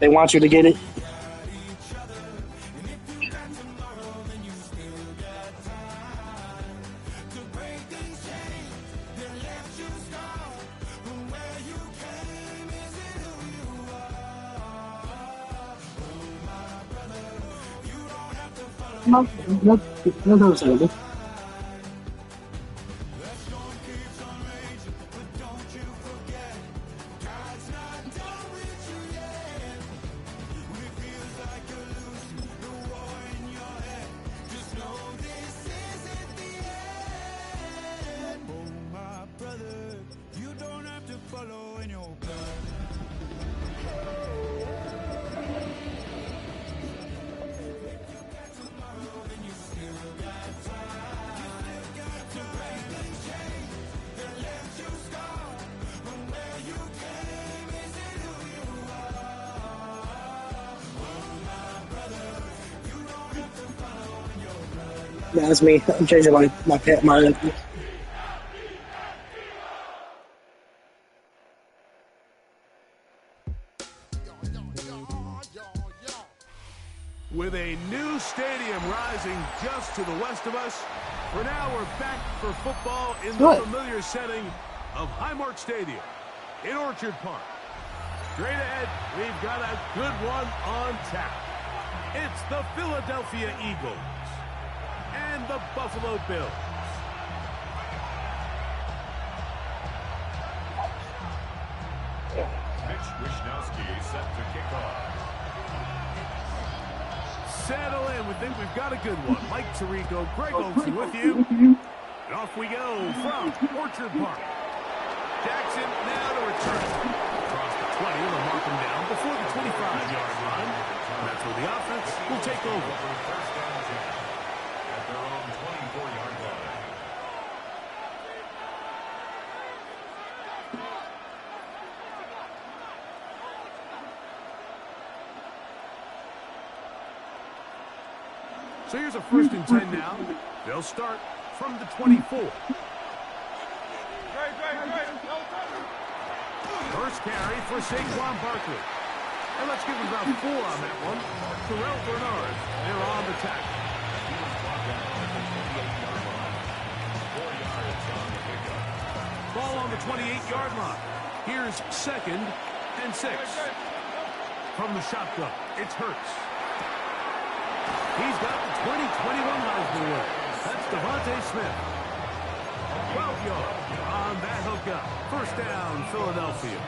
They want you to get it. No, no. Yeah, that's me. I'm changing my pet. With a new stadium rising just to the west of us, for now we're back for football in the familiar setting of Highmark Stadium in Orchard Park. Straight ahead, we've got a good one on tap. It's the Philadelphia Eagles and the Buffalo Bills. Mitch Wishnowsky set to kick off. Settle in. We think we've got a good one. Mike Tirico, Greg Olsen with you. And off we go from Orchard Park. Jackson now to return. Across the 20, they'll mark him down before the 25-yard line. And that's where the offense will take over. First down at their own 24-yard line. So here's a 1st and 10 now. They'll start from the 24. First carry for Saquon Barkley. And let's give him about 4 on that one. Terrell Bernard, they're on the tackle. Ball on the 28-yard line. Here's 2nd and 6. From the shotgun, it's Hurts. He's got the 2021 Heisman winner. That's Devontae Smith. 12 yards on that hookup. First down, Philadelphia.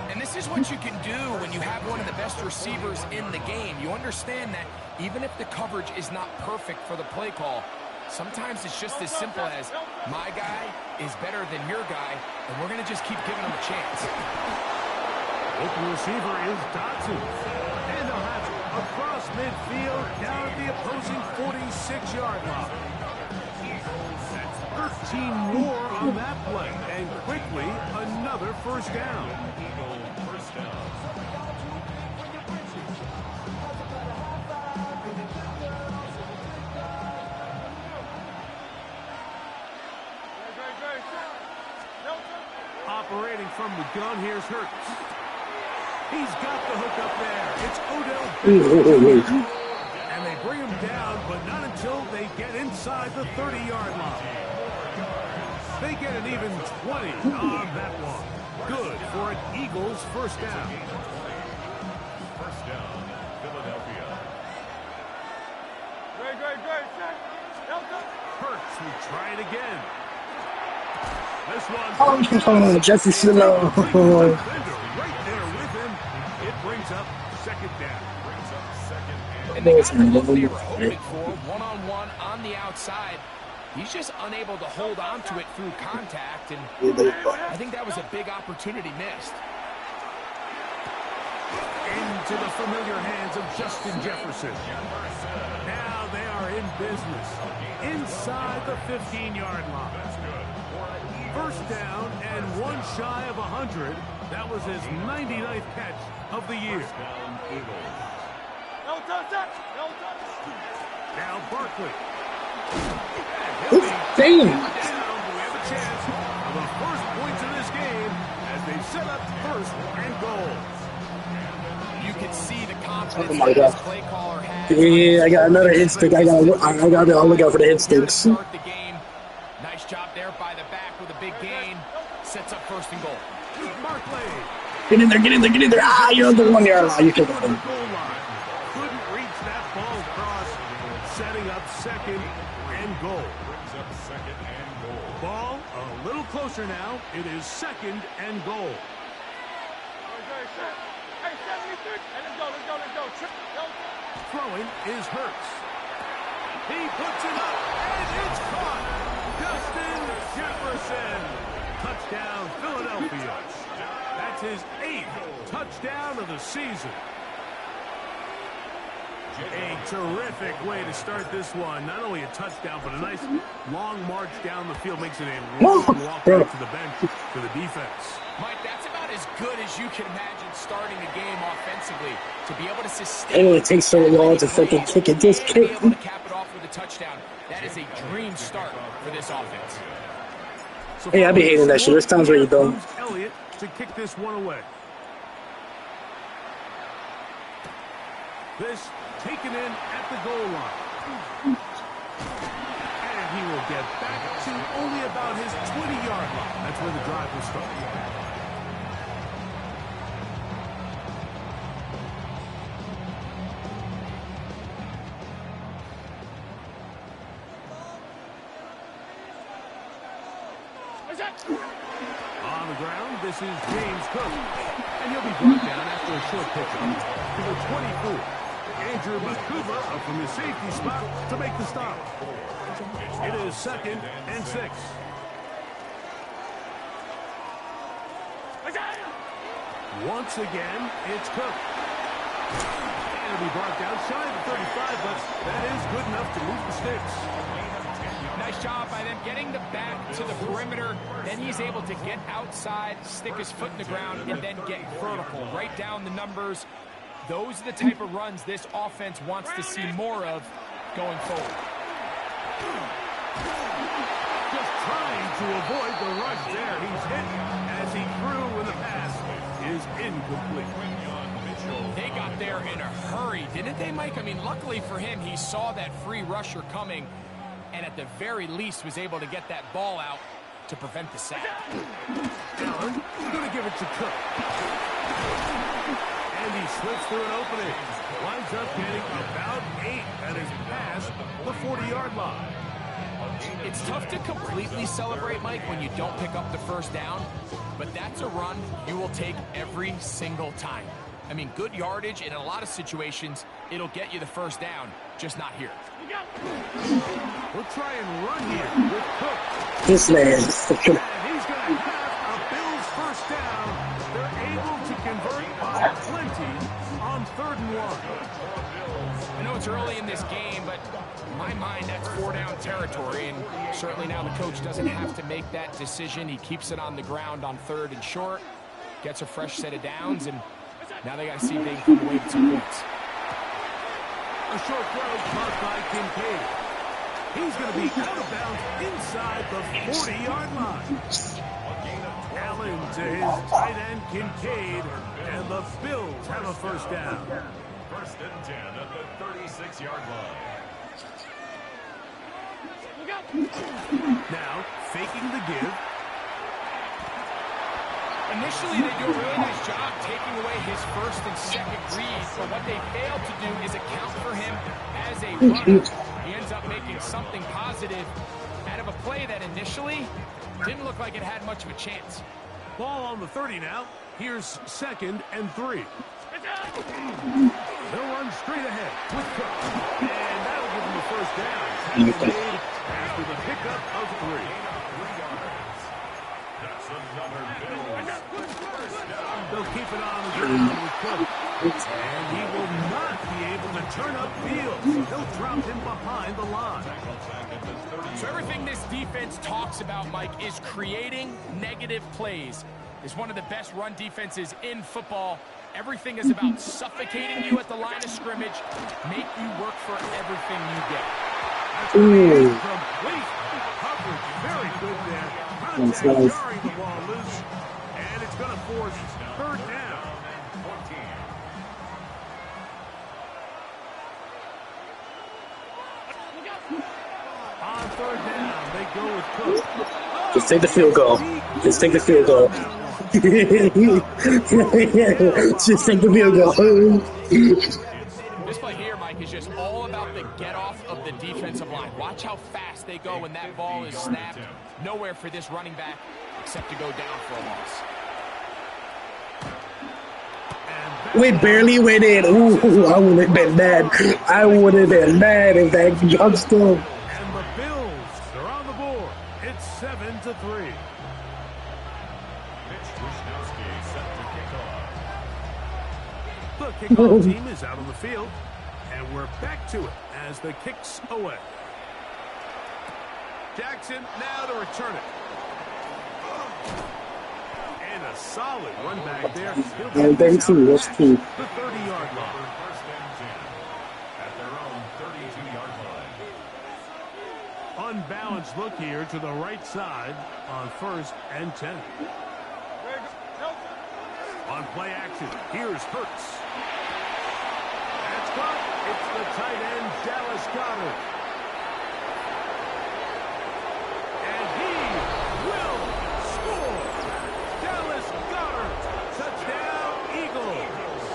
And this is what you can do when you have one of the best receivers in the game. You understand that even if the coverage is not perfect for the play call, sometimes it's just as simple as my guy is better than your guy, and we're going to just keep giving him a chance. Open receiver is Dotson. And they'll have it across midfield down at the opposing 46-yard line. 13 more on that play, and quickly another first down. First down. Operating from the gun, here's Hurts. He's got the hook up there. It's Odell. And they bring him down, but not until they get inside the 30-yard line. They get an even 20 on that one. Good for an Eagles first down. First down, Philadelphia. Hurts will try it again. This one. Oh, Jesse Silo. Right there with him. It brings up 2nd down. And the guy they were hoping for, one-on-one on the outside, he's just unable to hold on to it through contact, and I think that was a big opportunity missed. Into the familiar hands of Justin Jefferson. Now they are in business. Inside the 15-yard line. First down and one shy of 100. That was his 99th catch of the year. Now Barkley. Damn. We have a chance for the first points of this game as they set up 1st and goal. could see the confidence Oh my that god. this play caller has. Yeah, I got another hit stick. I gotta look out for the hit sticks. Start the game. Nice job there by the back with a big gain. Sets up first and goal. Barkley. Get in there, get in there, get in there. Ah, you're on the 1 yard line. You can go. Goal line. Couldn't reach that ball across. Setting up second and goal. Brings up second and goal. Ball a little closer now. It is second and goal. Throwing is Hurts. He puts it up, and it's caught. Justin Jefferson. Touchdown, Philadelphia. That's his 8th touchdown of the season. A terrific way to start this one. Not only a touchdown, but a nice long march down the field. Makes it a long walk back to the bench for the defense. Mike, that's about as good as you can imagine starting a game offensively. To be able to sustain. And it takes so long to freaking kick it. Just and be kick. able to cap it off with a touchdown. That is a dream start for this offense. So Hey, I be hating that shit. There's times where you don't. Elliott to kick this one away. This taken in at the goal line. And he will get back to only about his 20-yard line. That's where the drive will start. On the ground, this is James Cook. And he'll be brought down after a short pickup to the 24. Andrew Bakuba up from his safety spot to make the stop. It is second and 6. Once again, it's Cook. And he'll be brought down shy of the 35, but that is good enough to move the sticks. Nice job by them getting the back to the perimeter. Then he's able to get outside, stick his foot in the ground, and then get vertical. Right down the numbers. Those are the type of runs this offense wants to see more of going forward. Just trying to avoid the rush there. He's hit as he threw when the pass is incomplete. They got there in a hurry, didn't they, Mike? I mean, luckily for him, he saw that free rusher coming and at the very least was able to get that ball out to prevent the sack. Allen going to give it to Cook. And he slips through an opening. Winds up getting about 8 that is past the 40-yard line. It's tough to completely celebrate, Mike, when you don't pick up the first down, but that's a run you will take every single time. I mean, good yardage, and in a lot of situations, it'll get you the first down, just not here. We'll try and run here with Cook. This man. And he's going to have a Bills first down. They're able to convert by plenty on 3rd and 1. I know it's early in this game, but in my mind, that's 4-down territory, and certainly now the coach doesn't have to make that decision. He keeps it on the ground on 3rd and short, gets a fresh set of downs, and now they got to see if they can come away with some points. A short throw caught by Kincaid. He's going to be out of bounds inside the 40-yard line. Allen to his tight end, Kincaid, and the Bills have a first down. 1st and 10 at the 36-yard line. Now, faking the give. Initially, they do a really nice job taking away his first and second reads, but what they fail to do is account for him as a runner. He ends up making something positive out of a play that initially didn't look like it had much of a chance. Ball on the 30 now. Here's 2nd and 3. They'll run straight ahead with Cook. And that'll give them a first down. Tackle made after the pickup of 3. They'll keep it on the ground with Cook. And he will not be able to turn upfield. They'll drop him behind the line. So everything this defense talks about, Mike, is creating negative plays. It's one of the best run defenses in football. Everything is about suffocating you at the line of scrimmage, make you work for everything you get. Complete coverage. Very good there. Contact jarring the ball loose. And it's going to force 3rd down. third down, they go with Cook. Just take the field goal. Just take the field goal. Just take the field goal. This play here, Mike, is just all about the get-off of the defensive line. Watch how fast they go when that ball is snapped. Nowhere for this running back except to go down for a loss. We barely went in. Ooh, I would have been mad. I would have been mad if that jumped him. And the Bills are on the board. It's 7-3. The kickoff team is out on the field, and we're back to it as the kick's away. Jackson now to return it. And a solid run back there. And then two, that's two. The 30-yard line. First and 10 at their own 32-yard line. Unbalanced look here to the right side on 1st and 10. On play action, here's Hurts. That's caught. It's the tight end, Dallas Goedert. And he will score. Dallas Goedert. Touchdown, Eagles.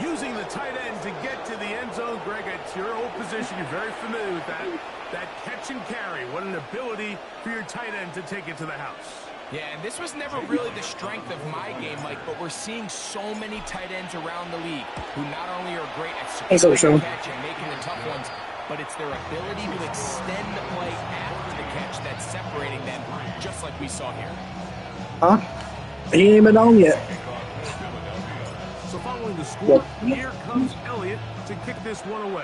Using the tight end to get to the end zone, Greg, it's your old position. You're very familiar with that. That catch and carry. What an ability for your tight end to take it to the house. Yeah, and this was never really the strength of my game, Mike, but we're seeing so many tight ends around the league who not only are great at securing the catch and making the tough ones, but it's their ability to extend the play after the catch that's separating them, just like we saw here. Huh? He ain't even on yet. So following the score, here comes Elliott to kick this one away.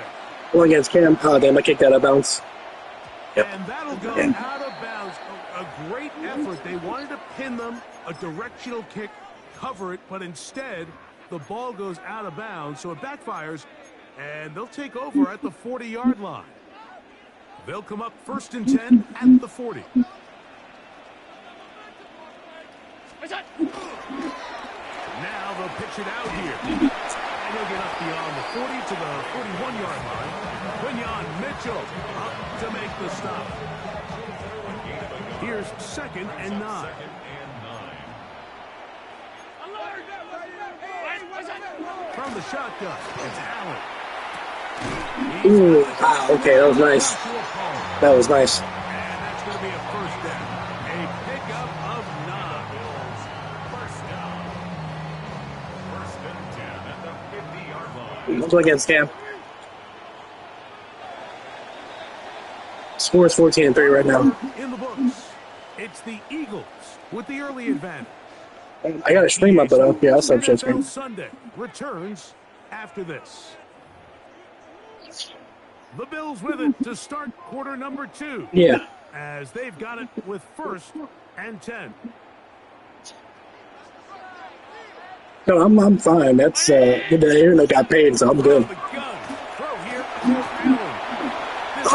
Going against Cam. Oh, damn, I kicked that out of bounds. Yep. And that'll go out of bounds. A great effort. They wanted to pin them, a directional kick, cover it, but instead the ball goes out of bounds, so it backfires, and they'll take over at the 40-yard line. They'll come up 1st and 10 at the 40. Now they'll pitch it out here. And he'll get up beyond the 40 to the 41-yard line. Quinyon Mitchell up to make the stop. Here's 2nd and 9. From the shotgun, it's Allen. Ooh, wow, okay, that was nice. That was nice. And that's going to be a 1st down. A pickup of 9. First down. 1st and 10 at the 50-yard line. Let's go against Cam. Score is 14-3 right now. In the books, it's the Eagles with the early advantage. I got a stream up, but yeah, I'll stop shit screen. Sunday returns after this. The Bills with it to start quarter number 2. Yeah. As they've got it with 1st and 10. No, I'm fine. That's the internet got paid, so I'm good.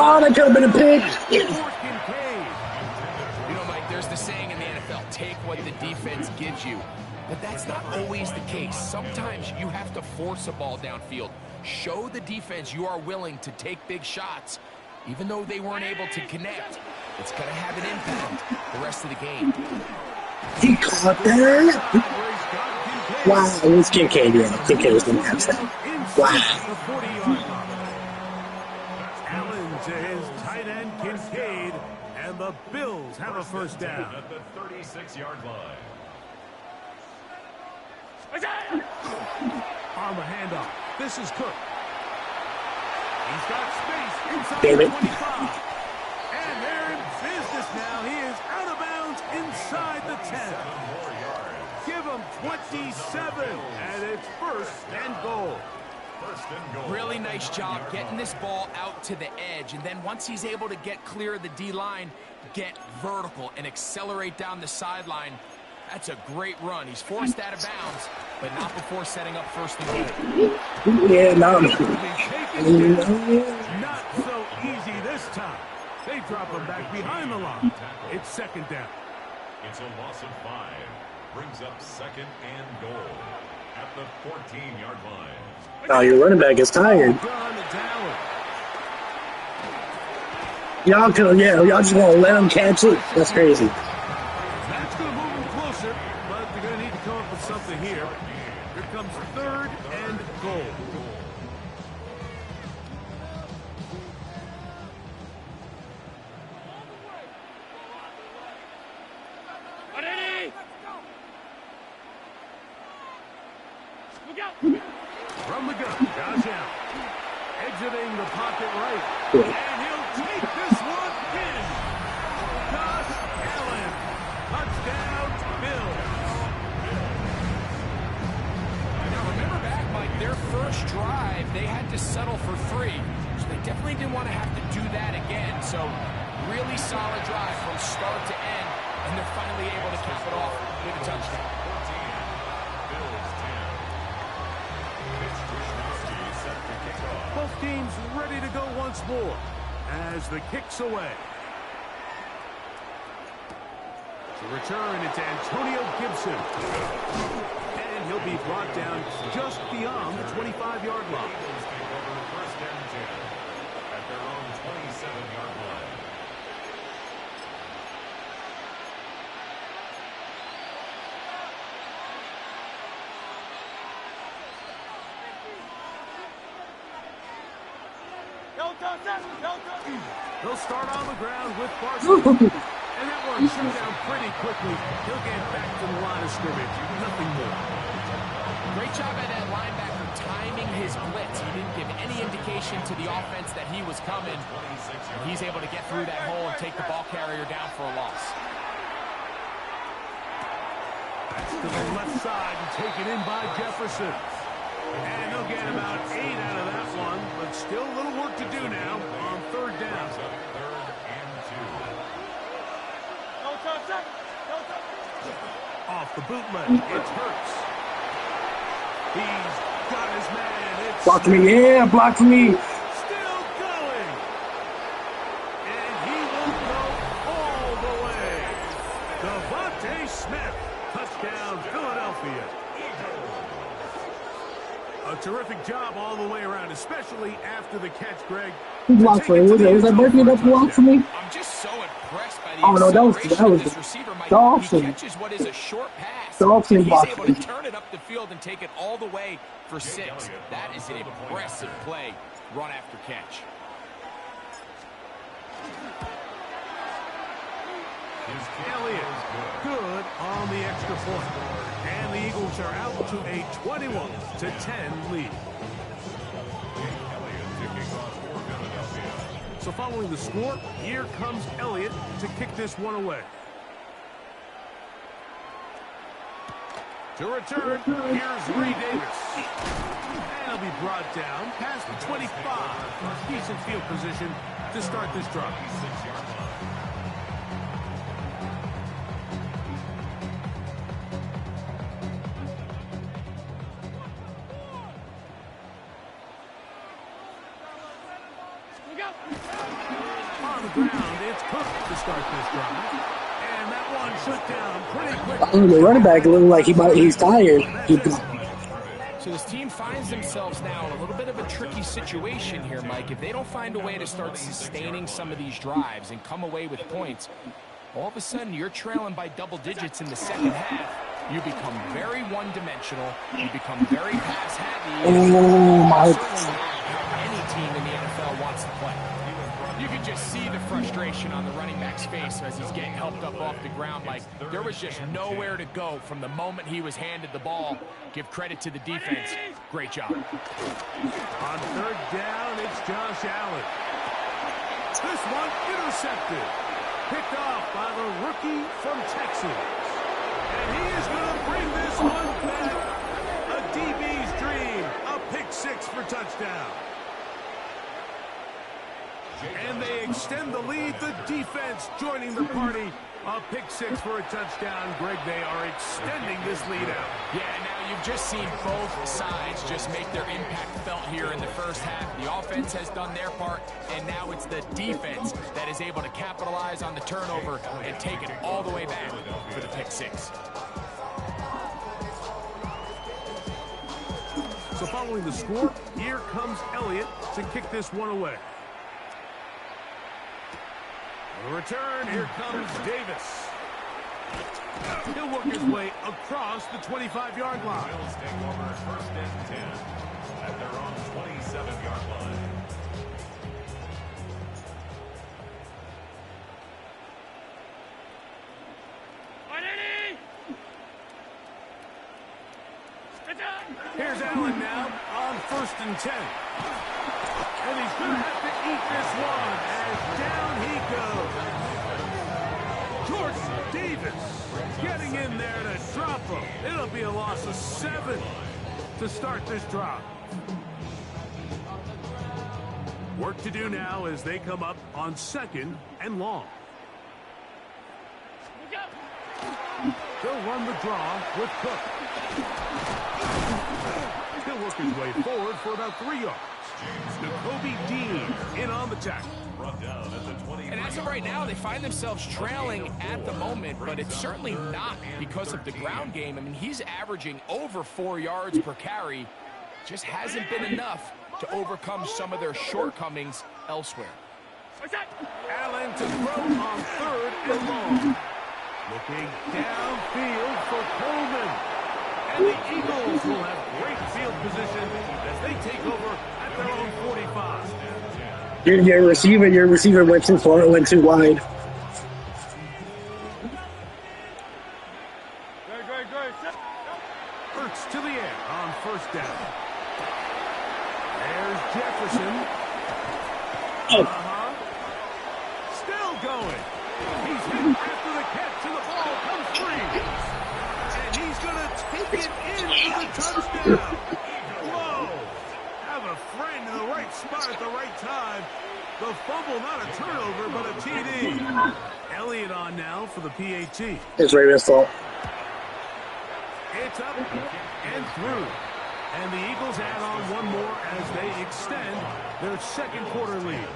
Oh, that could have been a pick. You know, Mike, there's the saying in the NFL, take what the defense gives you. But that's not always the case. Sometimes you have to force a ball downfield. Show the defense you are willing to take big shots. Even though they weren't able to connect, it's going to have an impact the rest of the game. He caught that. Wow, it was Kincaid. Yeah, Kincaid was going to catch that. Wow. Allen to his tight end, Kincaid, and the Bills have a 1st down. At the 36-yard line. On the handoff, this is Cook. He's got space inside Damn the it. 25. And they're in business now. He is out of bounds inside the 10. Give him 27, and it's 1st and goal. Really nice job getting this ball out to the edge, and then once he's able to get clear of the D-line, get vertical and accelerate down the sideline. That's a great run. He's forced out of bounds, but not before setting up 1st and goal. Yeah, no. Not so easy this time. They drop him back behind the line. It's 2nd down. It's a loss of 5. Brings up 2nd and goal at the 14-yard line. Now your running back is tired. Y'all could, yeah, y'all just want to let him catch it. That's crazy. That's going to move them closer, but they're going to need to come up with something here. Here comes 3rd and goal. From the gun, Josh Allen. Exiting the pocket right. And he'll take this one in. Josh Allen. Touchdown, Bills. Now remember back, Mike, their first drive, they had to settle for 3. So they definitely didn't want to have to do that again. So really solid drive from start to end. And they're finally able to cap it off with a touchdown. Both teams ready to go once more as the kick's away. To return, it's Antonio Gibson. And he'll be brought down just beyond the 25-yard line. First and 10 at their own 27-yard line. He'll start on the ground with Barkley. And that one shut down pretty quickly. He'll get back to the line of scrimmage. Nothing more. Great job by that linebacker timing his blitz. He didn't give any indication to the offense that he was coming. And he's able to get through that hole and take the ball carrier down for a loss. That's to the left side and taken in by Jefferson. And they'll get about 8 out of that one, but still a little work to do now on 3rd down. Off the bootleg, it's Hurts. He's got his man. It's Block me, yeah, block me. still going. And he will go all the way. Devontae Smith, touchdown, Philadelphia. A terrific job all the way around, especially after the catch, Greg. Who blocked for me? Was that Berkeley that blocked for me? I'm just so impressed by the Oh, no, that was this receiver, Mike. Dawson. He catches what is a short pass. Dawson and he's blocked able me. to turn it up the field and take it all the way for 6. That is an impressive play, run after catch. Elliott, good on the extra point. And the Eagles are out to a 21-10 lead. So following the score, here comes Elliott to kick this one away. To return, here's Ray Davis. And he'll be brought down past the 25. Decent field position to start this drive. On the ground, it's Cook to start this drive. And that one shut down pretty quickly. The running back looking like he's tired. So this team finds themselves now in a little bit of a tricky situation here, Mike. If they don't find a way to start sustaining some of these drives and come away with points, all of a sudden you're trailing by double digits in the second half. You become very one-dimensional. You become very pass-heavy. Oh, my. Certainly not how any team in the NFL wants to play. You can just see the frustration on the running back's face as he's getting helped up off the ground. Like, there was just nowhere to go from the moment he was handed the ball. Give credit to the defense. Great job. On 3rd down, it's Josh Allen. This one intercepted. Picked off by the rookie from Texas. And he is going to bring this one back. A DB's dream. A pick 6 for touchdown. And they extend the lead. The defense joining the party. A pick 6 for a touchdown. Greg, they are extending this lead out. Yeah, now you've just seen both sides just make their impact felt here in the first half. The offense has done their part, and now it's the defense that is able to capitalize on the turnover and take it all the way back for the pick 6. So following the score, here comes Elliott to kick this one away. The return, here comes Davis. He'll work his way across the 25-yard line. Bills take over first and 10 at their own 27-yard line. Here's Allen now on first and 10. And he's going to have to eat this one as down he goes. Jordan Davis getting in there to drop him. It'll be a loss of 7 to start this drive. Work to do now as they come up on second and long. They'll run the draw with Cook. He'll work his way forward for about 3 yards. Jacoby Dean in on the tackle. And as of right now, they find themselves trailing at the moment, but it's certainly not because of the ground game. I mean, he's averaging over 4 yards per carry. Just hasn't been enough to overcome some of their shortcomings elsewhere. Allen to throw on third and long. Looking downfield for Coleman. And the Eagles will have great field position as they take over at their own 45. Your receiver went too far, it went too wide. Hurts to the air on first down. There's Jefferson. Still going. He's hit after the catch, and the ball comes free. And he's going to take it in for the touchdown. Whoa. Have a friend in the right spot at the right time. The fumble, not a turnover, but a TD. Elliott on now for the PAT. It's Ravens' fault. It's up and through. And the Eagles add on one more as they extend their second quarter lead.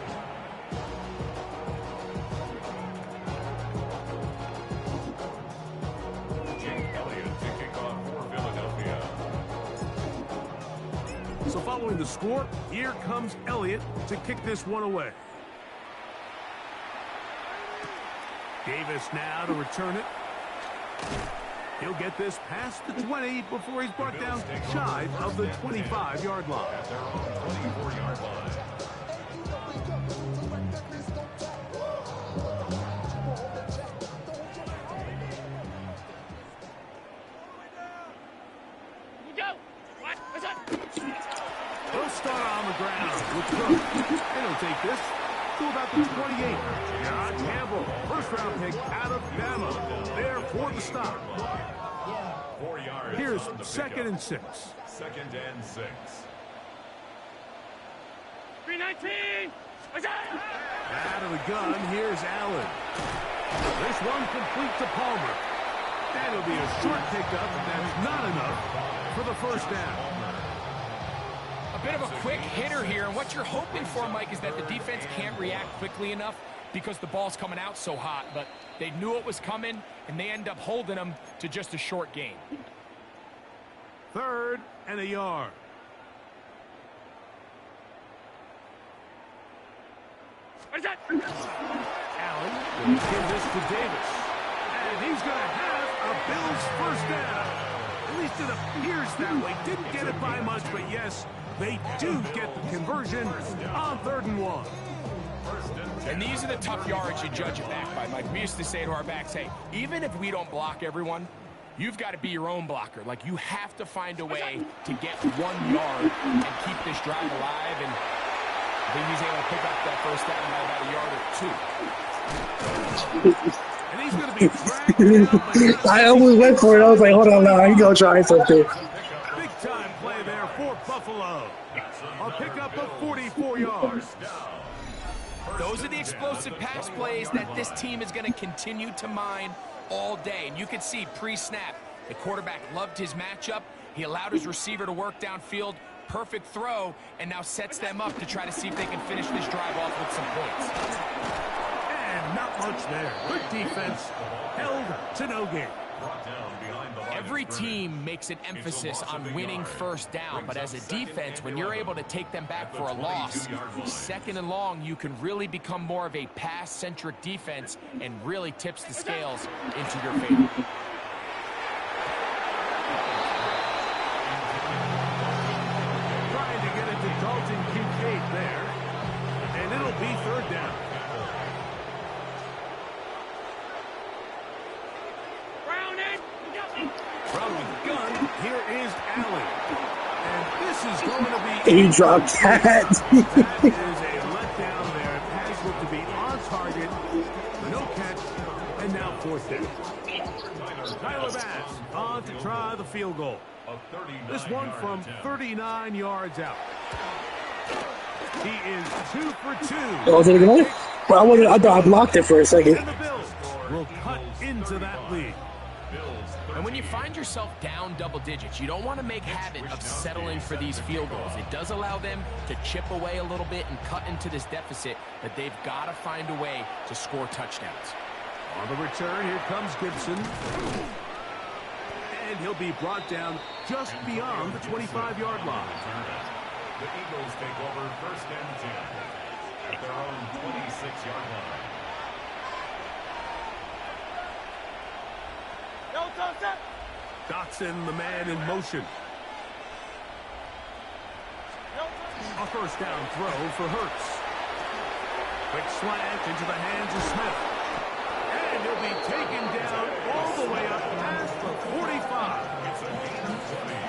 So following the score, here comes Elliott to kick this one away. Davis now to return it. He'll get this past the 20 before he's brought down shy of the 25-yard line. At their own 24-yard line. They'll start on the ground with Cook. And he'll take this to about the 28. John Campbell, first-round pick out of Bama. There for the stop. 4 yards. Here's second and 6. Second and 6. 319. Out of the gun, here's Allen. This one complete to Palmer. That'll be a short pickup, but that's not enough for the first down. A bit of a quick hitter here, and what you're hoping for, Mike, is that the defense can't react quickly enough because the ball's coming out so hot, but they knew it was coming, and they end up holding them to just a short gain. 3rd and a yard. Allen will give this to Davis, and he's going to have a Bills first down. At least it appears that way. Didn't get it by much, but yes, they do get the conversion on 3rd and 1. And these are the tough yards you judge it back by, Mike. We used to say to our backs, hey, even if we don't block everyone, you've got to be your own blocker. Like, you have to find a way to get 1 yard and keep this drive alive. And I think he's able to pick up that first down by about a yard or 2. And he's going to be dragged down. I almost went for it. I was like, hold on, now. He going to try something. Big time play there for Buffalo. A pickup of 44 yards. Those are the explosive pass plays that this team is going to continue to mine all day. And you can see pre-snap, the quarterback loved his matchup. He allowed his receiver to work downfield. Perfect throw, and now sets them up to try to see if they can finish this drive off with some points. And not much there. Good defense. Held to no gain. Every team makes an emphasis on winning first down, but as a defense, when you're able to take them back for a loss, second and long, you can really become more of a pass-centric defense and really tips the scales into your favor. Trying to get it to Dalton Kincaid there, and it'll be third down. From the gun, here is Allen. And this is going to be... He dropped that. That is a letdown there. Pass looked to be on target. No catch. And now fourth down. Tyler Bass on to try the field goal. This one from 39 yards out. He is 2 for 2. Oh, was it going? Well, I thought I blocked it for a second. And the Bills will cut into that lead. And when you find yourself down double digits, you don't want to make habit of settling for these field goals. It does allow them to chip away a little bit and cut into this deficit, but they've got to find a way to score touchdowns. On the return, here comes Gibson. And he'll be brought down just beyond the 25-yard line. The Eagles take over first and 10 at their own 26-yard line. Dotson, the man in motion. A first down throw for Hurts. Quick slant into the hands of Smith. And he'll be taken down all the way up past the 45.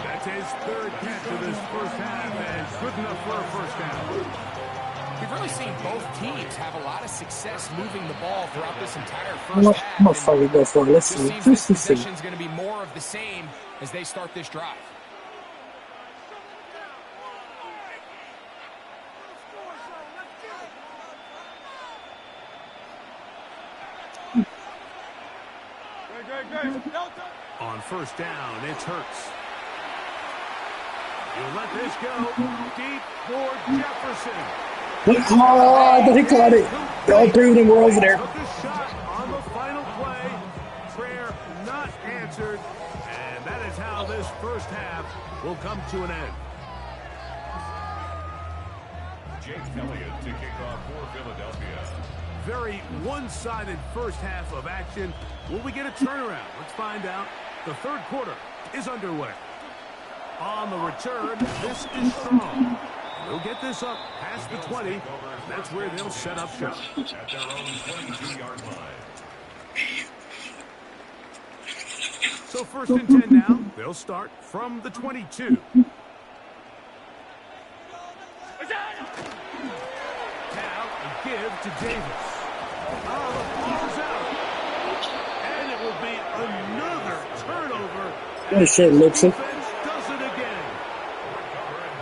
That's his third catch of this first half, and good enough for a first down. We've really seen both teams have a lot of success moving the ball throughout this entire I'm first half. gonna fucking go for it. Let's It see. seems this Let's see. possession is going to be more of the same as they start this drive. On first down, it's Hurts. You'll let this go deep for Jefferson. Oh, I thought he caught it. All three of them were over there. Took a shot on the final play. Prayer not answered. And that is how this first half will come to an end. Jake Elliott to kick off for Philadelphia. Very one-sided first half of action. Will we get a turnaround? Let's find out. The third quarter is underway. On the return, this is strong. They'll get this up past the 20. That's where they'll set up shop. At their own 22-yard line. So first and 10 now. They'll start from the 22. Now a give to Davis. Oh, the ball's out. And it will be another turnover. Good shit, Nixon. Defense does it again.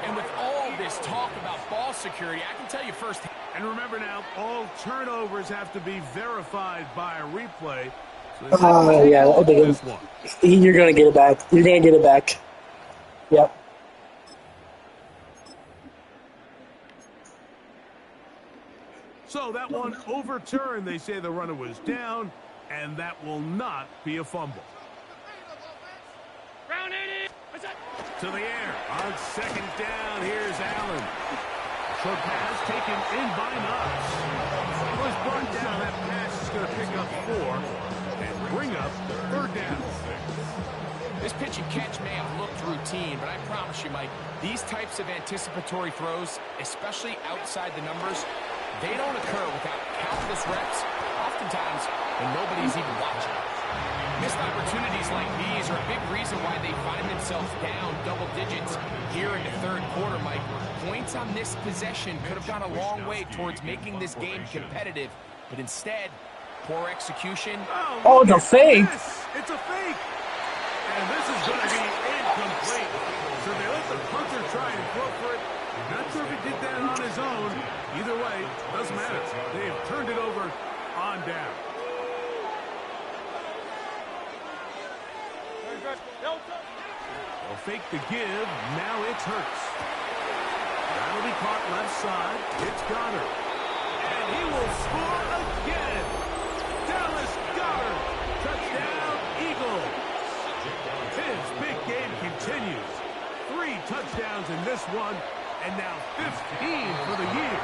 And with all this talk about ball security, I can tell you first. And remember now, all turnovers have to be verified by a replay. So Oh, yeah, I think this one. you're gonna get it back. You're gonna get it back. Yep. So that one overturned. They say the runner was down, and that will not be a fumble. To the air. On second down, here's Allen. Short pass taken in by Knox. Was brought down. That pass is going to pick up 4 and bring up third down. This pitch and catch may have looked routine, but I promise you, Mike, these types of anticipatory throws, especially outside the numbers, they don't occur without countless reps, oftentimes when nobody's even watching. Missed opportunities like these are a big reason why they find themselves down double digits here in the third quarter, Mike. Points on this possession could have gone a long way towards making this game competitive, but instead, poor execution. Oh, the fake. It's a fake. And this is going to be incomplete. So they let the punter try and go for it. Not sure if he did that on his own. Either way, doesn't matter. They've turned it over on down. They'll fake the give. Now it's Hurts. That'll be caught left side. It's Goddard. And he will score again. Dallas Goddard. Touchdown, Eagles. touchdowns in this one, and now 15 for the year.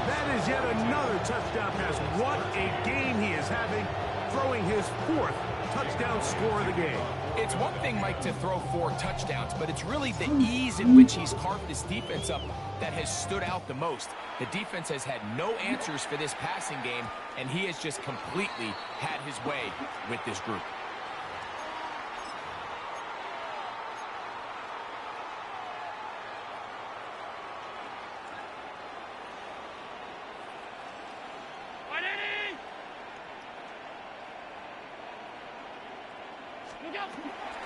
That is yet another touchdown pass. What a game he is having, throwing his 4th touchdown score of the game. It's one thing, Mike, to throw 4 touchdowns, but it's really the ease in which he's carved this defense up that has stood out the most. The defense has had no answers for this passing game, and he has just completely had his way with this group.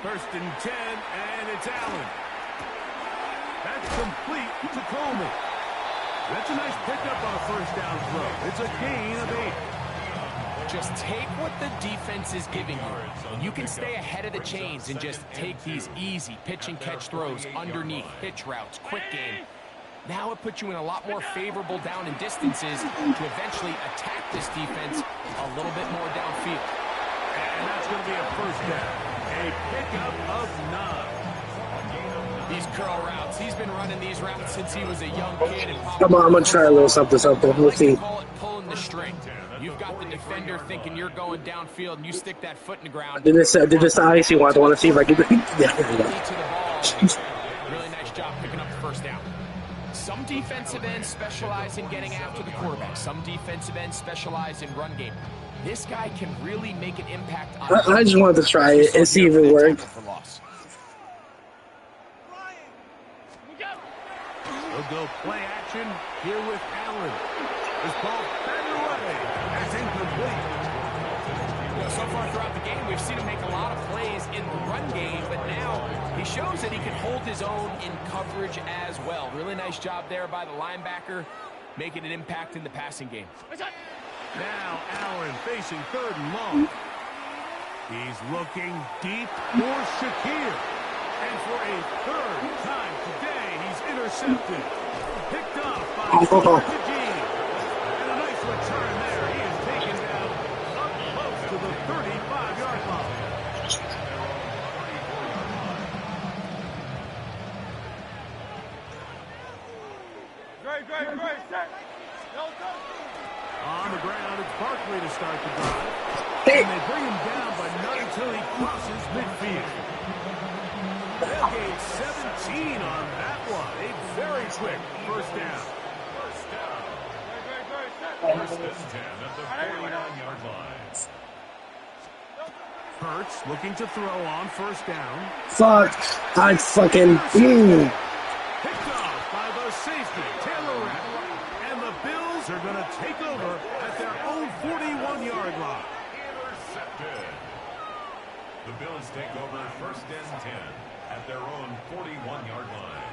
First and 10, and it's Allen. That's complete to Coleman. That's a nice pickup on a first down throw. It's a gain of 8. Just take what the defense is giving you, and you can stay ahead of the chains and just take these easy pitch and catch throws underneath, hitch routes, quick game. Now it puts you in a lot more favorable down and distances to eventually attack this defense a little bit more downfield. And that's going to be a first down. A pickup of 9. These curl routes, he's been running these routes since he was a young kid. And Come on, I'm going to try a little something. We'll see. Call it pulling the string. You've got the defender thinking you're going downfield, and you stick that foot in the ground. Did this the icy one? I want to see if I can. Yeah. Really nice job picking up the first down. Some defensive ends specialize in getting after the quarterback. Some defensive ends specialize in run game. This guy can really make an impact on I just wanted to try it and see if it worked. We'll go play action here with Allen. This ball batted away. That's incomplete. So far throughout the game, we've seen him make a lot of plays in the run game, but now he shows that he can hold his own in coverage as well. Really nice job there by the linebacker, making an impact in the passing game. Now Allen facing 3rd and long. He's looking deep for Shakir. And for a 3rd time today, he's intercepted. Picked off by Shakir. And a nice return there. He is taken down up close to the 35-yard line. Great. Set. On the ground, it's Barkley to start the drive. And they bring him down, but not until he crosses midfield. They'll gain 17 on that one. A very quick first down. First and 10 at the 49-yard line. Hurts looking to throw on first down. Fuck. I fucking. Picked off by the safety, Taylor Rapp. And the Bills are going to take over at their own 41-yard line. Intercepted. The Bills take over first and 10 at their own 41-yard line.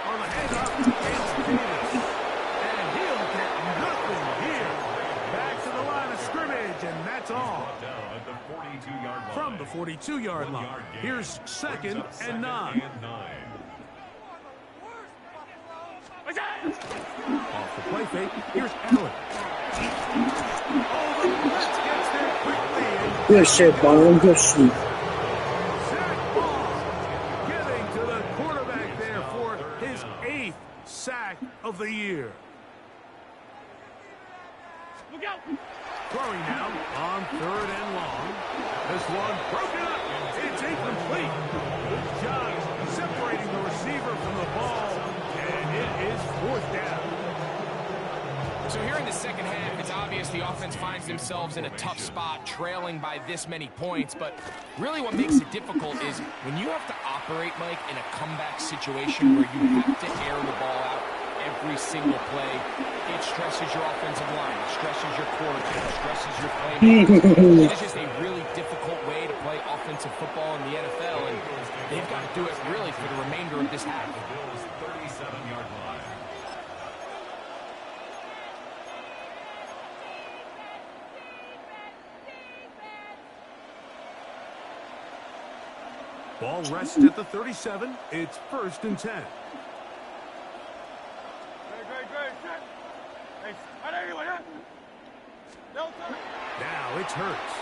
On the handoff, it's Davis. And he'll get nothing here. Back to the line of scrimmage, and that's all. Down at the 42-yard line. From the 42-yard line. Here's 2nd and 9. Off the play fake, here's Allen. Oh, the blitz gets there quickly. Good shit, Bob. Good shit. Sack ball. Getting to the quarterback there for his 8th sack of the year. Look out. Throwing now on 3rd and long. This one broken up. It's incomplete. Good job separating the receiver from the ball. And it is 4th down. So here in the second half, it's obvious the offense finds themselves in a tough spot, trailing by this many points. But really what makes it difficult is when you have to operate, Mike, in a comeback situation where you have to air the ball out every single play. It stresses your offensive line, it stresses your quarterback, it stresses your playmakers. It is just a really difficult way to play offensive football in the NFL, and they've got to do it really for the remainder of this half. The Bills' 37-yard line. Ball rests at the 37. It's 1st and 10. Now it's Hurts.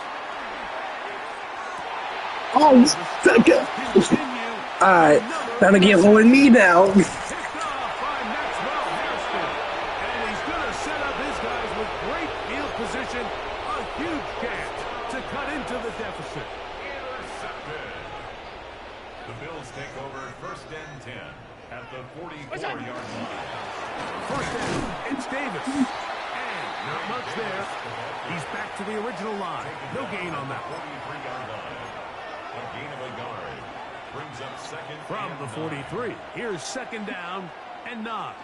Oh, all right. Time to get holding me now. Picked off by Maxwell Harrison. And he's going to set up his guys with great field position. A huge chance to cut into the deficit. Intercepted. The Bills take over first and 10 at the 44-yard line. First down, it's Davis. And not much there. He's back to the original line. No gain on that one. 43-yard line. A gain of a yard. Brings up second From and the 43. Here's second down and 9.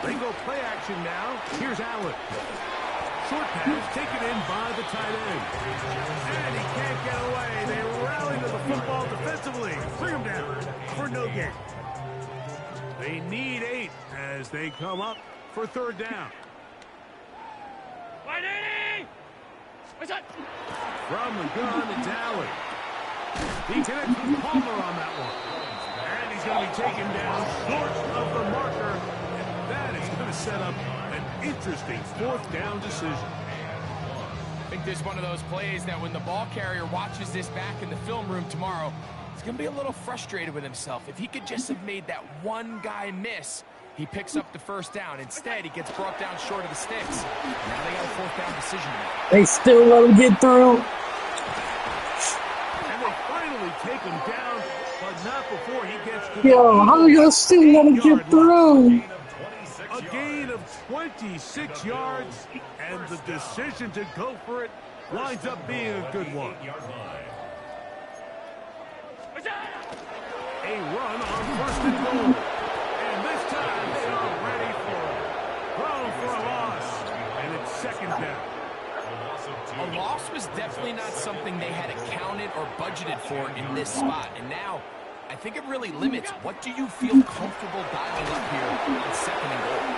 They go play action now. Here's Allen. Short pass taken in by the tight end. And he can't get away. They rally to the football defensively. Bring him down for no gain. They need 8 as they come up for third down. From the gun, it's Allen. He connects with Palmer on that one. And he's going to be taken down short of the marker. And that is going to set up an interesting fourth down decision. I think this is one of those plays that when the ball carrier watches this back in the film room tomorrow, he's going to be a little frustrated with himself. If he could just have made that one guy miss, he picks up the first down. Instead, he gets brought down short of the sticks. Now they got a fourth down decision to make. They still let him get through. And they finally take him down, but not before he gets to Yo, how are you gonna still let him get through? a gain of 26 yards, and the decision to go for it winds up being a good one. A run on first and goal. And this time they are ready for it. Thrown for a loss. And it's second down. A loss was definitely not something they had accounted or budgeted for in this spot. And now, I think it really limits what do you feel comfortable dialing up here on second and goal.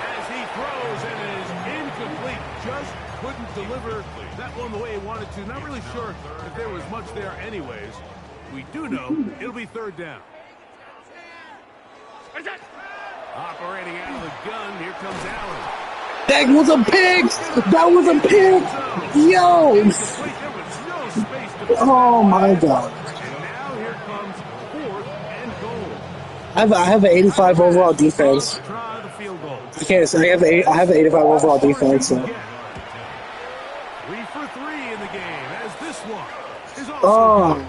As he throws and it is incomplete. Just couldn't deliver that one the way he wanted to. Not really sure if there was much there anyways. We do know it'll be third down. Operating out of the gun, here comes Allen. That was a pick! That was a pick! Yo! There was no space to Oh my god. and now here comes fourth and goal. I have an 85 overall defense. Try the field goal. I can't say I have an 85 overall defense. So. 3 for 3 in the game as this one is also Oh, good.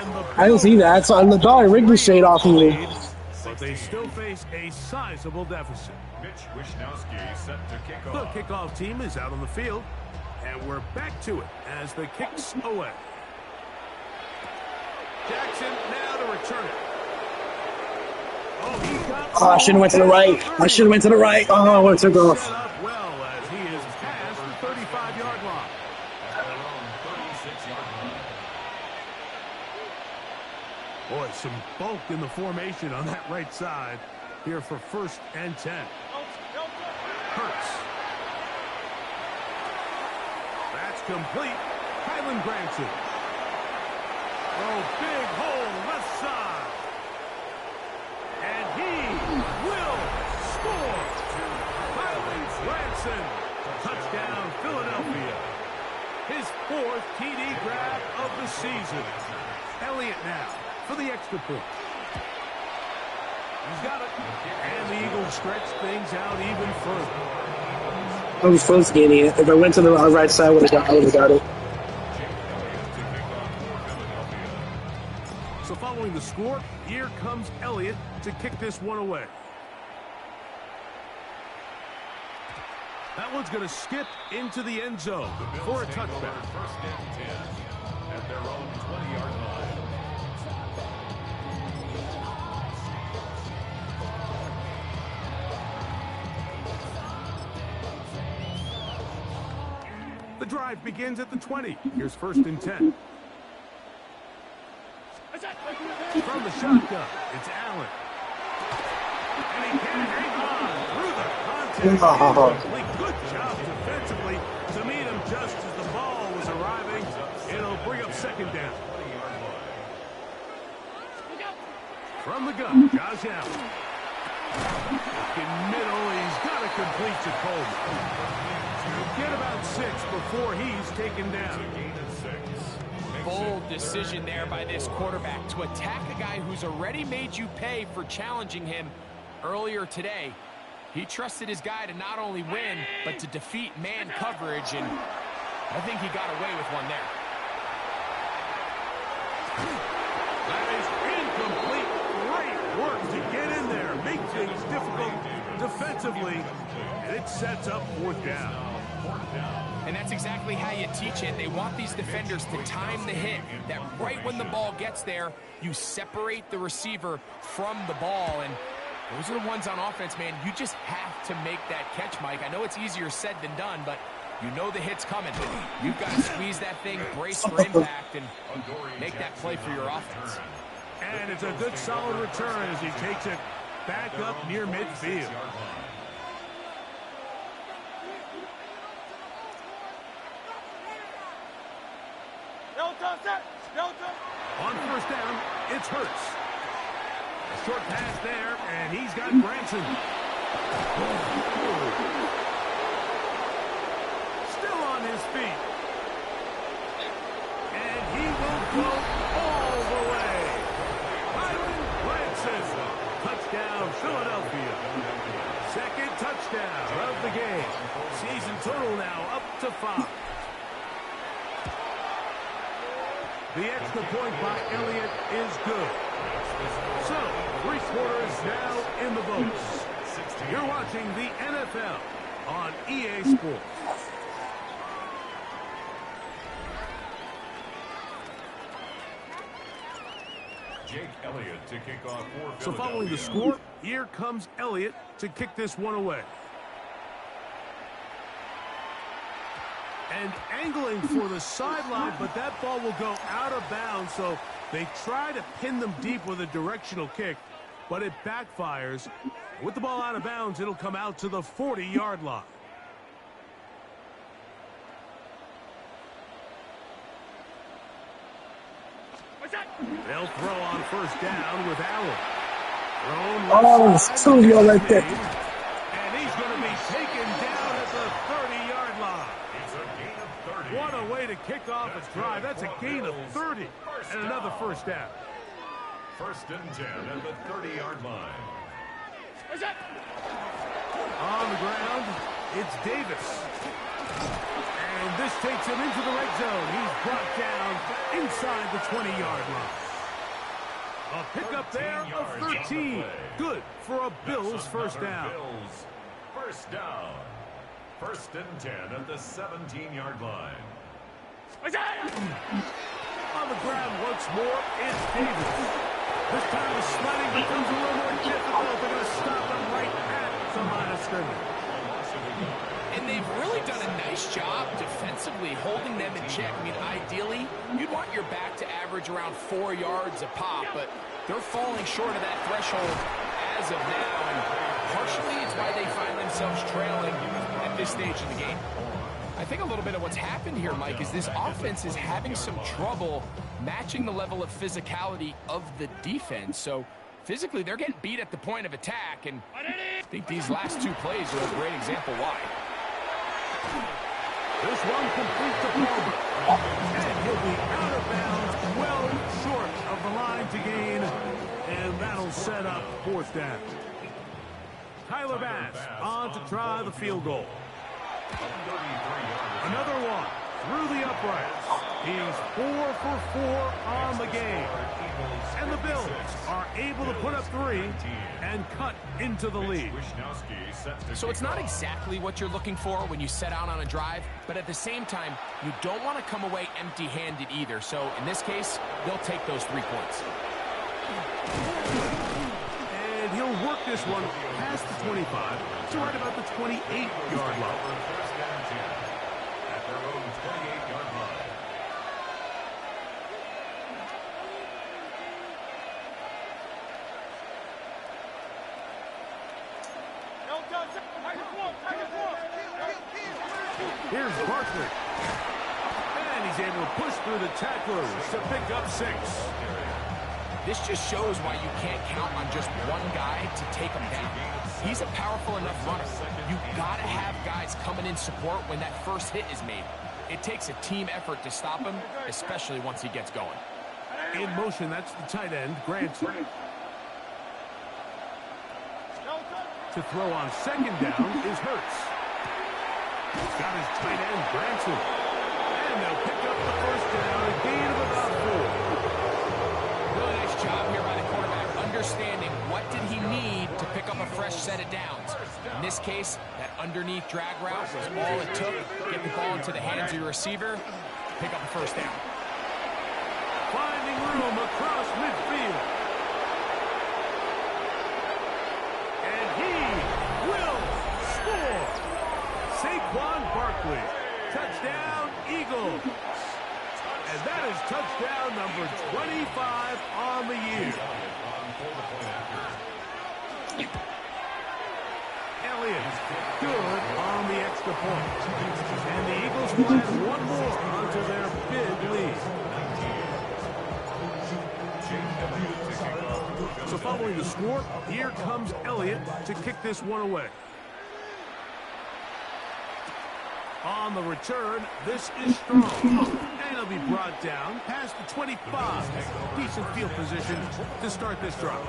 And the I didn't see that. So the dog ricocheted off of me. But they still face a sizable deficit. Mitch Wisnowski set to kick The off. kickoff team is out on the field, and we're back to it as the kicks away. Jackson now to return it. Oh, he got Oh, I should have went to the right. I should have went to the right. Oh, I took off. set up well as he is past the 35-yard line. At their own 36-yard line. Boy, some bulk in the formation on that right side here for first and 10. Hurts. That's complete. Kylan Granson. Oh, big hole left side. And he will score. Kylan Granson. Touchdown, Philadelphia. His fourth TD grab of the season. Elliott now for the extra point. He's got it. And the Eagles stretch things out even further. I was close to getting it. If I went to the right side, I would have got it. So following the score, here comes Elliott to kick this one away. That one's going to skip into the end zone for a touchback. First and 10 at their own 20-yard line. The drive begins at the 20. Here's first and 10. From the shotgun, it's Allen. And he can't hang on through the contact. Good job defensively to meet him just as the ball was arriving. It'll bring up second down. From the gun, Josh Allen. In middle, he's got to complete to Coleman. Get about 6 before he's taken down. Bold decision there by this quarterback to attack a guy who's already made you pay for challenging him earlier today. He trusted his guy to not only win, but to defeat man coverage, and I think he got away with one there. That is incomplete. Great work to get in there. Make things difficult defensively, and it sets up 4th down. And that's exactly how you teach it. They want these defenders to time the hit, that right when the ball gets there, you separate the receiver from the ball. And those are the ones on offense, man. You just have to make that catch, Mike. I know it's easier said than done, but you know the hit's coming. You've got to squeeze that thing, brace for impact, and make that play for your offense. And it's a good solid return as he takes it back up near midfield. On 1st down, it's Hurts. A short pass there, and he's got Branson. Still on his feet. And he will go all the way. Byron Branson. Touchdown, Philadelphia. 2nd touchdown of the game. Season total now up to 5. The extra point by Elliott is good. So, 3 quarters now in the books. You're watching the NFL on EA Sports. Jake Elliott to kick off for So following the score, here comes Elliott to kick this one away. And angling for the sideline, but that ball will go out of bounds, so they try to pin them deep with a directional kick, but it backfires. With the ball out of bounds, it'll come out to the 40-yard line. They'll throw on 1st down with Allen. Oh, it's 2 yards right there. And he's going to be taken down at the 30-yard line. What a way to kick off a drive. That's a gain of 30 and another 1st down. 1st and 10 at the 30-yard line. On the ground, it's Davis. And this takes him into the red zone. He's brought down inside the 20-yard line. A pickup there of 13. Good for a Bills 1st down. Bills 1st down. 1st and 10 at the 17-yard line. On the ground once more, it's Davis. This time the sledding becomes a little more difficult. They're going to stop him right at the line of scrimmage. And they've really done a nice job defensively holding them in check. I mean, ideally, you'd want your back to average around 4 yards a pop, but they're falling short of that threshold as of now, and partially it's why they find themselves trailing at this stage of the game. I think a little bit of what's happened here, Mike, is this offense is having some trouble matching the level of physicality of the defense. So physically, they're getting beat at the point of attack, and I think these last 2 plays are a great example why. This one complete to Palmer. And he'll be out of bounds, well short of the line to gain. And that'll set up 4th down. Tyler Bass on to try the field goal. Another one through the uprights. He's 4 for 4 on the game. And the Bills are able to put up 3 and cut into the lead. So it's not exactly what you're looking for when you set out on a drive, but at the same time, you don't want to come away empty-handed either. So in this case, they'll take those 3 points. And he'll work this one past the 25 to right about the 28-yard line. At their own 28-yard line. Here's Barkley. And he's able to push through the tacklers to pick up 6. This just shows why you can't count on just one guy to take him down. He's a powerful enough runner. You got to have guys coming in support when that first hit is made. It takes a team effort to stop him, especially once he gets going. In motion, that's the tight end, Grant. To throw on second down is Hurts. Got his tight end, Branson. And they'll pick up the first down, a gain of about 4. Really nice job here by the quarterback, understanding what did he need to pick up a fresh set of downs. In this case, that underneath drag route was all it took. Get the ball into the hands of your receiver, pick up the first down. Finding room across midfield. And he will score. Saquon Barkley. Touchdown, Eagles. And that is touchdown number 25 on the year. Elliott, good on the extra point. And the Eagles will add one more onto their big lead. So following the score, here comes Elliott to kick this one away. On the return, this is strong. And it'll be brought down past the 25. Decent field position to start this drive.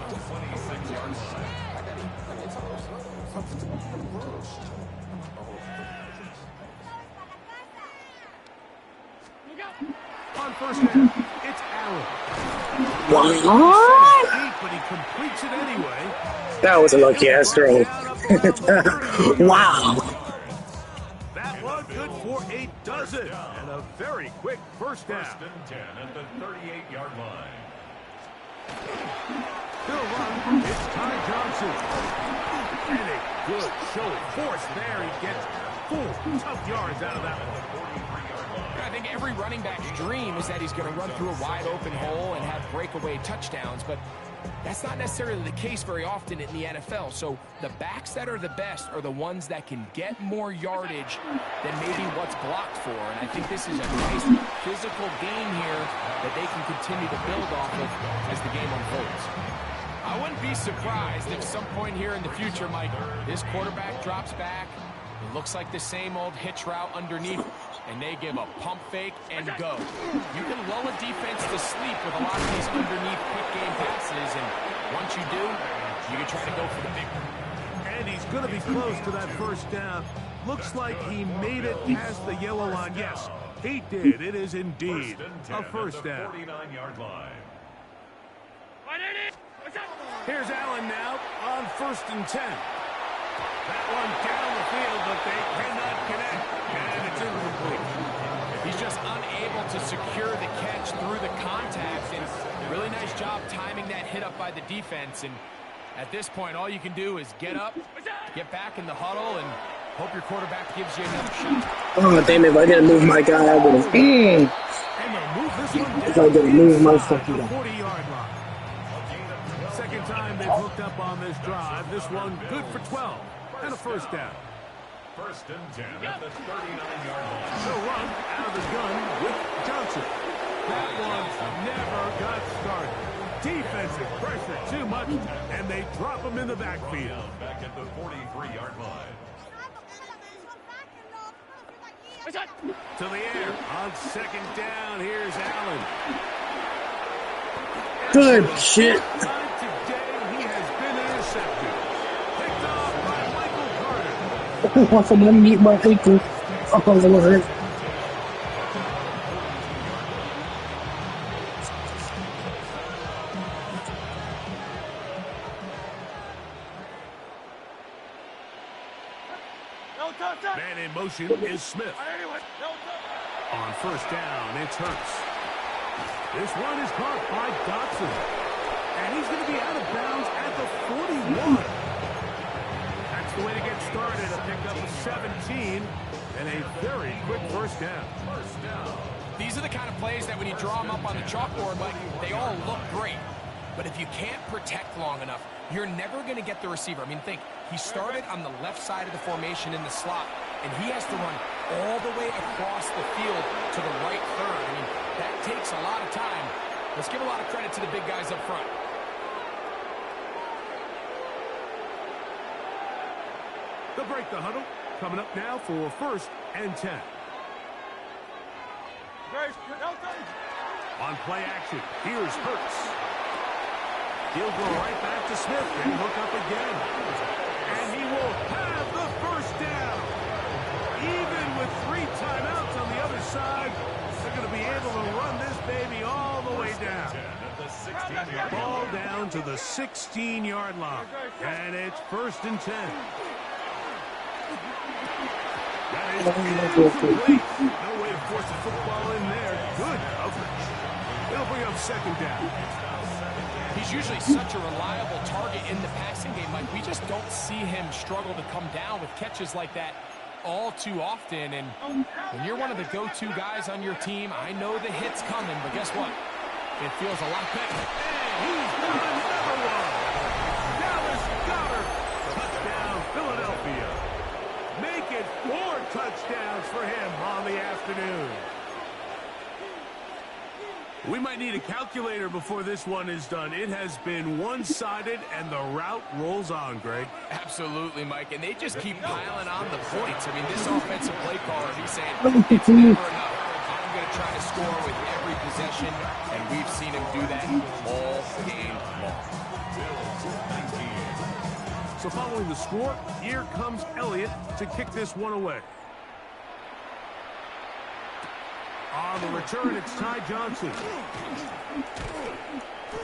On first down, it's Allen. What? But he completes it anyway. That was a lucky-ass throw. Wow. That one good for a dozen. And a very quick first down. First and 10 at the 38-yard line. Still run, it's Ty Johnson. And a good show of force there. He gets full tough yards out of that one. I think every running back's dream is that he's going to run through a wide open hole and have breakaway touchdowns, but that's not necessarily the case very often in the NFL. So the backs that are the best are the ones that can get more yardage than maybe what's blocked for. And I think this is a nice physical game here that they can continue to build off of as the game unfolds. I wouldn't be surprised if some point here in the future, Mike, this quarterback drops back. It looks like the same old hitch route underneath, and they give a pump fake and go. You can lull a defense to sleep with a lot of these underneath quick game passes, and once you do, you can try to go for the big one. And he's going to be close to that first down. Looks like he made it past the yellow line. Yes, he did. It is indeed a first down. 49-yard line. Here's Allen now on first and 10. That one down the field, but they cannot connect. And it's incomplete. He's just unable to secure the catch through the contact, and really nice job timing that hit up by the defense. And at this point, all you can do is get up, get back in the huddle, and hope your quarterback gives you another shot. Oh, damn it. If I didn't move my guy, I would have. And they'll move this one down. If I didn't move my fucking guy. 40-yard line. Second time they've hooked up on this drive. This one good for 12. And a first down. First and 10 at the 39-yard line. So run out of the gun with Johnson. That one never got started. Defensive pressure too much, and they drop him in the backfield. Back at the 43-yard line. To the air on second down. Here's Allen. Good shit. Today he has been intercepted. Picked off by Michael Carter. One for them meet my ankle. Oh, Lord. Man in motion is Smith. On first down, it's Hurts. This one is caught by Dotson. And he's going to be out of bounds at the 41. That's the way to get started. A pickup of 17 and a very quick first down. These are the kind of plays that when you draw them up on the chalkboard, like, they all look great. But if you can't protect long enough, you're never going to get the receiver. I mean, think, he started on the left side of the formation in the slot, and he has to run all the way across the field to the right third. I mean, that takes a lot of time. Let's give a lot of credit to the big guys up front. They'll break the huddle. Coming up now for 1st and 10. On play action, here's Hurts. He'll go right back to Smith and hook up again. And he will have the first down. Even with 3 timeouts on the other side, they're going to be able to run this baby all the way down. Ball down to the 16-yard line. And it's 1st and 10. That is incomplete. No way to force the football in there. Good coverage. It'll bring up 2nd down. He's usually such a reliable target in the passing game. Like, we just don't see him struggle to come down with catches like that all too often. And when you're one of the go-to guys on your team, I know the hit's coming, but guess what? It feels a lot better. And he's got another one. Dallas Goedert. Touchdown, Philadelphia. Make it 4 touchdowns for him on the afternoon. We might need a calculator before this one is done. It has been one-sided, and the route rolls on, Greg. Absolutely, Mike. And they just keep piling on the points. I mean, this offensive play caller, he's saying, it's never enough. I'm going to try to score with every possession, and we've seen him do that all game long. So following the score, here comes Elliott to kick this one away. On the return, it's Ty Johnson.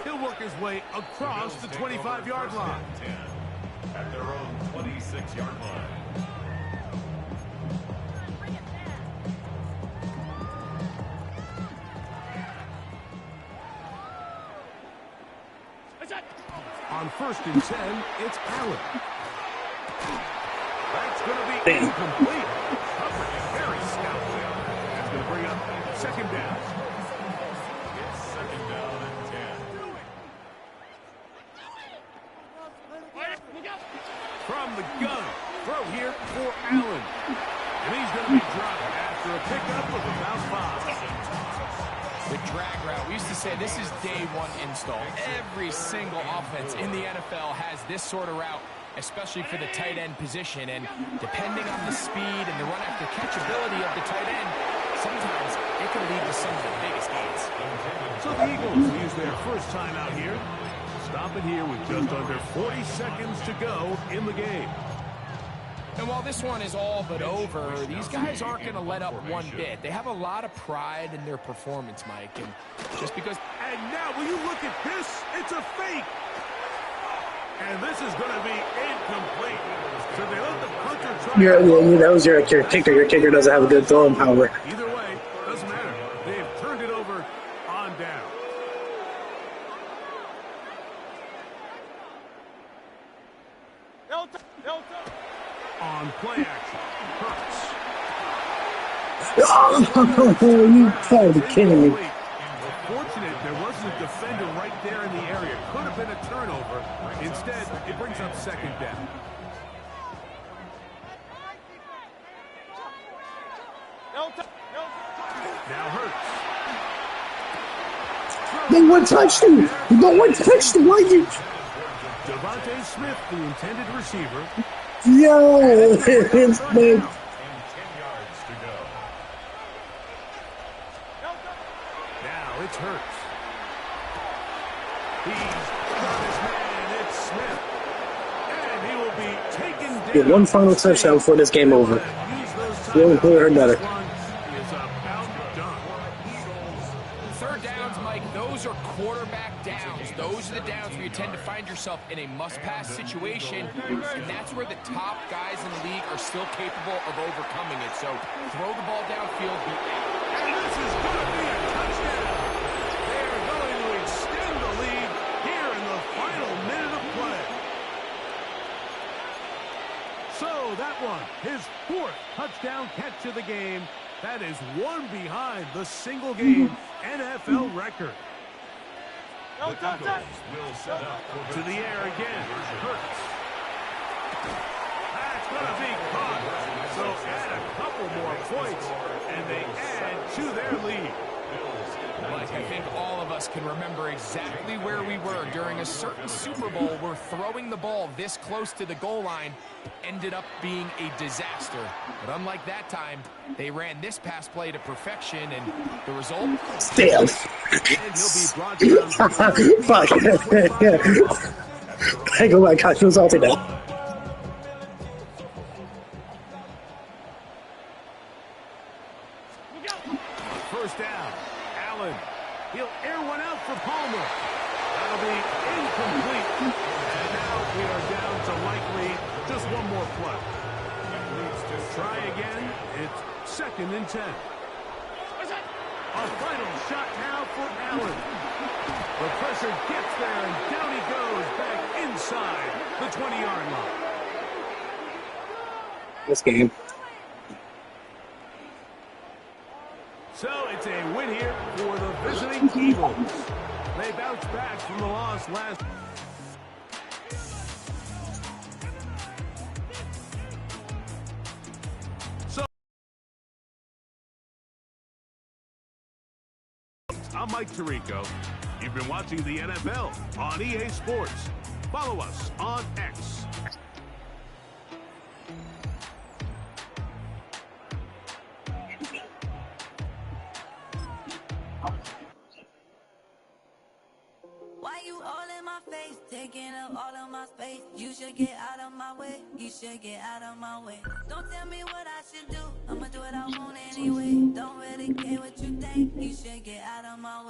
He'll work his way across the 25-yard line. At their own 26-yard line. On 1st and 10, it's Allen. That's going to be incomplete. Coverage very stout. That's going to bring up 2nd down. It's 2nd down and 10. From the gun, throw here for Allen. And he's going to be dropped after a pickup of about 5. The drag route. We used to say this is day 1 install. Every single offense in the NFL has this sort of route, especially for the tight end position. And depending on the speed and the run after catch ability of the tight end, sometimes it can lead to some of the biggest gains. So the Eagles use their first time out here. Stop it here with just under 40 seconds to go in the game. And while this one is all but over, these guys aren't going to let up one bit. They have a lot of pride in their performance, Mike. And just because... And now, will you look at this? It's a fake. And this is going to be incomplete. So they let the punter try... That was your kicker. Your kicker doesn't have a good throwing power. Either way, doesn't matter. They've turned it over on down. On play action, Hurts. Oh, you gotta be kidding me. Fortunate there wasn't a defender right there in the area. Could have been a turnover. Instead, it brings up 2nd down. Now Hurts. No one touched him. No one touched him. Why you? Devontae Smith, the intended receiver. Yo, it's big. And 10 yards to go. Now it's Hurts. He's got his man. It's Smith. And he will be taken down. Get one final touchdown before this game over. We'll heard better. Is about done. 3rd downs, Mike, those are quarterback downs. Those are the downs where you tend to find yourself in a must-pass situation, and that's where the top guys in the league are still capable of overcoming it. So throw the ball downfield. And this is going to be a touchdown. They are going to extend the lead here in the final minute of play. So that one, his 4th touchdown catch of the game. That is one behind the single-game NFL record. The Eagles will set up for To the air again. Hurts. That's going to be caught. So add a couple more points, and they add to their lead. Like, I think all of us can remember exactly where we were during a certain Super Bowl where throwing the ball this close to the goal line ended up being a disaster. But unlike that time, they ran this pass play to perfection, and the result? Still. Fuck. Hey, oh my gosh, who's salty now? First down, Allen. He'll air one out for Palmer. That'll be incomplete. And now we are down to likely just one more play. Try again. It's 2nd and 10. A final shot now for Allen. The pressure gets there, and down he goes back inside the 20-yard line. This game. So it's a win here for the visiting Eagles. They bounce back from the loss last. So I'm Mike Tirico. You've been watching the NFL on EA Sports. Follow us on X. Why you all in my face, taking up all of my space? You should get out of my way, you should get out of my way. Don't tell me what I should do, I'ma do what I want anyway. Don't really care what you think, you should get out of my way.